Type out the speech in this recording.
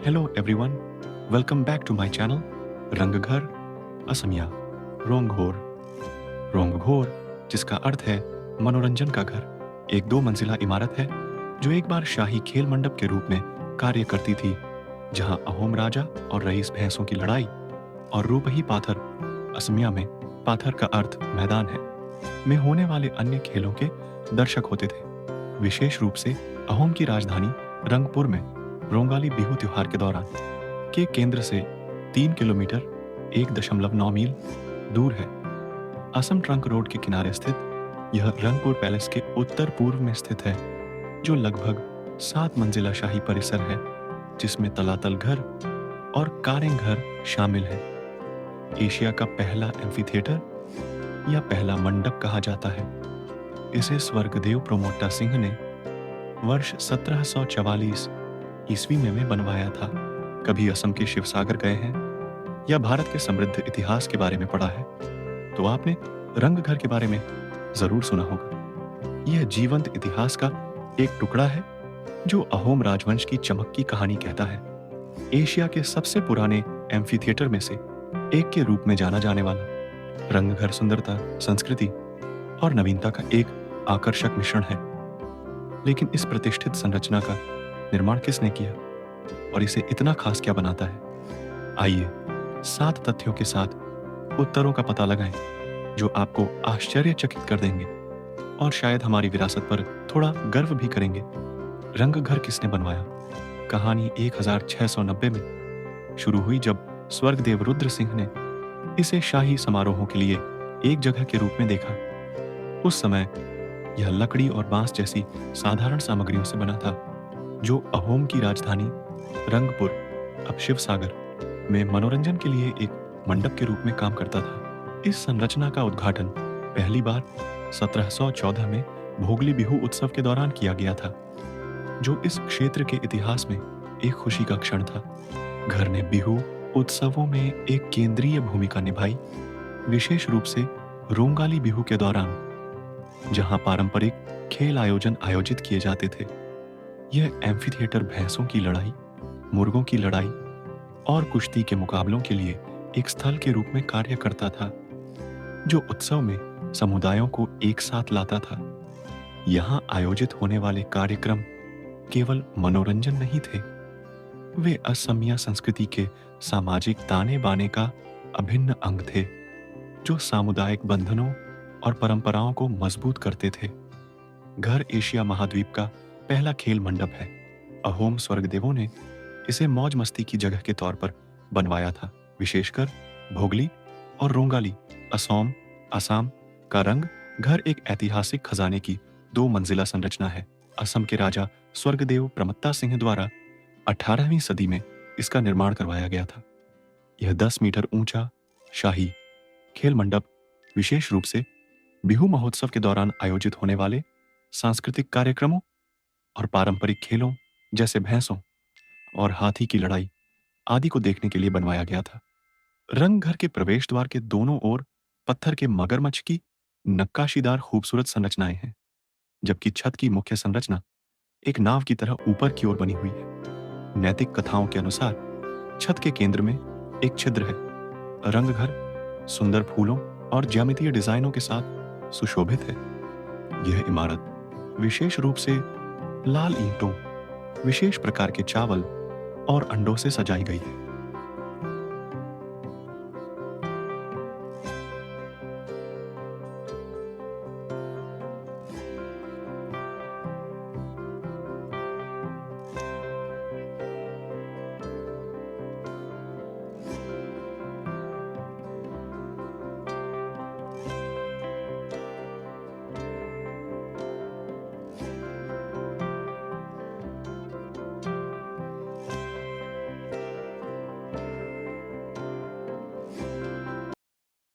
Hello everyone, welcome back to my channel रंगघर Asamiya रोंगघोर। रोंगघोर जिसका अर्थ है मनोरंजन का घर, एक 2 मंजिला इमारत है जो एक बार शाही खेल मंडप के रूप में कार्य करती थी, जहां अहोम राजा और रईस भैंसों की लड़ाई और रूपही पाथर असमिया में पाथर का अर्थ मैदान है में होने वाले अन्य खेलों के दर्शक होते थे। विशेष रूप से अहोम की राजधानी रंगपुर में रोंगाली बिहू त्योहार के दौरान के केंद्र से 3 किलोमीटर 1.9 मील दूर है। असम ट्रंक रोड के किनारे स्थित यह रंगपुर पैलेस के उत्तर पूर्व में स्थित है, जो लगभग 7 मंजिला शाही परिसर है, जिसमें तलातल घर और कारें घर शामिल है। एशिया का पहला एम्फीथिएटर या पहला मंडप कहा जाता है। इसे स्वर्गदेव प्रोमोटा सिंह ने वर्ष 1744 ईस्वी में बनवाया था। कभी असम के शिवसागर गए हैं या भारत के समृद्ध इतिहास के बारे में पढ़ा है तो आपने रंगघर के बारे में जरूर सुना होगा। यह जीवंत इतिहास का एक टुकड़ा है जो अहोम राजवंश की चमक की कहानी कहता है। एशिया के सबसे पुराने एम्फीथिएटर में से एक के रूप में जाना जाने वाला रंगघर सुंदरता, संस्कृति और नवीनता का एक आकर्षक मिश्रण है। लेकिन इस प्रतिष्ठित संरचना का निर्माण किसने किया और इसे इतना खास क्या बनाता है? आइए 7 तथ्यों के साथ उत्तरों का पता लगाएं जो आपको आश्चर्यचकित कर देंगे और शायद हमारी विरासत पर थोड़ा गर्व भी करेंगे। रंगघर किसने बनवाया? कहानी 1690 में शुरू हुई जब स्वर्गदेव रुद्र सिंह ने इसे शाही समारोहों के लिए एक जगह के रूप में देखा। उस समय यह लकड़ी और बांस जैसी साधारण सामग्रियों से बना था, जो अहोम की राजधानी रंगपुर, अब शिवसागर, में मनोरंजन के लिए एक मंडप के रूप में काम करता था। इस संरचना का उद्घाटन पहली बार 1714 में भोगली बिहू उत्सव के दौरान किया गया था, जो इस क्षेत्र के इतिहास में एक खुशी का क्षण था। घर ने बिहू उत्सवों में एक केंद्रीय भूमिका निभाई, विशेष रूप से रोंगाली बिहू के दौरान, जहां पारंपरिक खेल आयोजित किए जाते थे। यह एम्फीथिएटर भैंसों की लड़ाई, मुर्गों की लड़ाई और कुश्ती के मुकाबलों के लिए एक स्थल के रूप में कार्य करता था, जो उत्सव में समुदायों को एक साथ लाता था। यहाँ आयोजित होने वाले कार्यक्रम केवल मनोरंजन नहीं थे, वे असमिया संस्कृति के सामाजिक ताने बाने का अभिन्न अंग थे, जो सामुदायिक बंधनों और परंपराओं को मजबूत करते थे। घर एशिया महाद्वीप का पहला खेल मंडप है। अहोम स्वर्गदेवों ने इसे मौज मस्ती की जगह के तौर पर बनवाया था। विशेषकर भोगली और रोंगाली असम का रंग घर एक ऐतिहासिक खजाने की 2 मंजिला संरचना है। असम के राजा स्वर्गदेव प्रमत्ता सिंह द्वारा 18वीं सदी में इसका निर्माण करवाया गया था। यह 10 मीटर ऊंचा शाही खेल मंडप विशेष रूप से बिहू महोत्सव के दौरान आयोजित होने वाले सांस्कृतिक कार्यक्रमों और पारंपरिक खेलों जैसे भैंसों और हाथी की लड़ाई आदि को देखने के लिए बनवाया गया था। रंगघर के प्रवेश द्वार के दोनों ओर पत्थर के मगरमच्छ की नक्काशीदार खूबसूरत संरचनाएं हैं, जबकि छत की मुख्य संरचना एक नाव की तरह ऊपर की ओर बनी हुई है। नैतिक कथाओं के अनुसार छत के केंद्र में एक छिद्र है। रंगघर सुंदर फूलों और ज्यामितीय डिजाइनों के साथ सुशोभित है। यह इमारत विशेष रूप से लाल ईंटों, विशेष प्रकार के चावल और अंडों से सजाई गई है।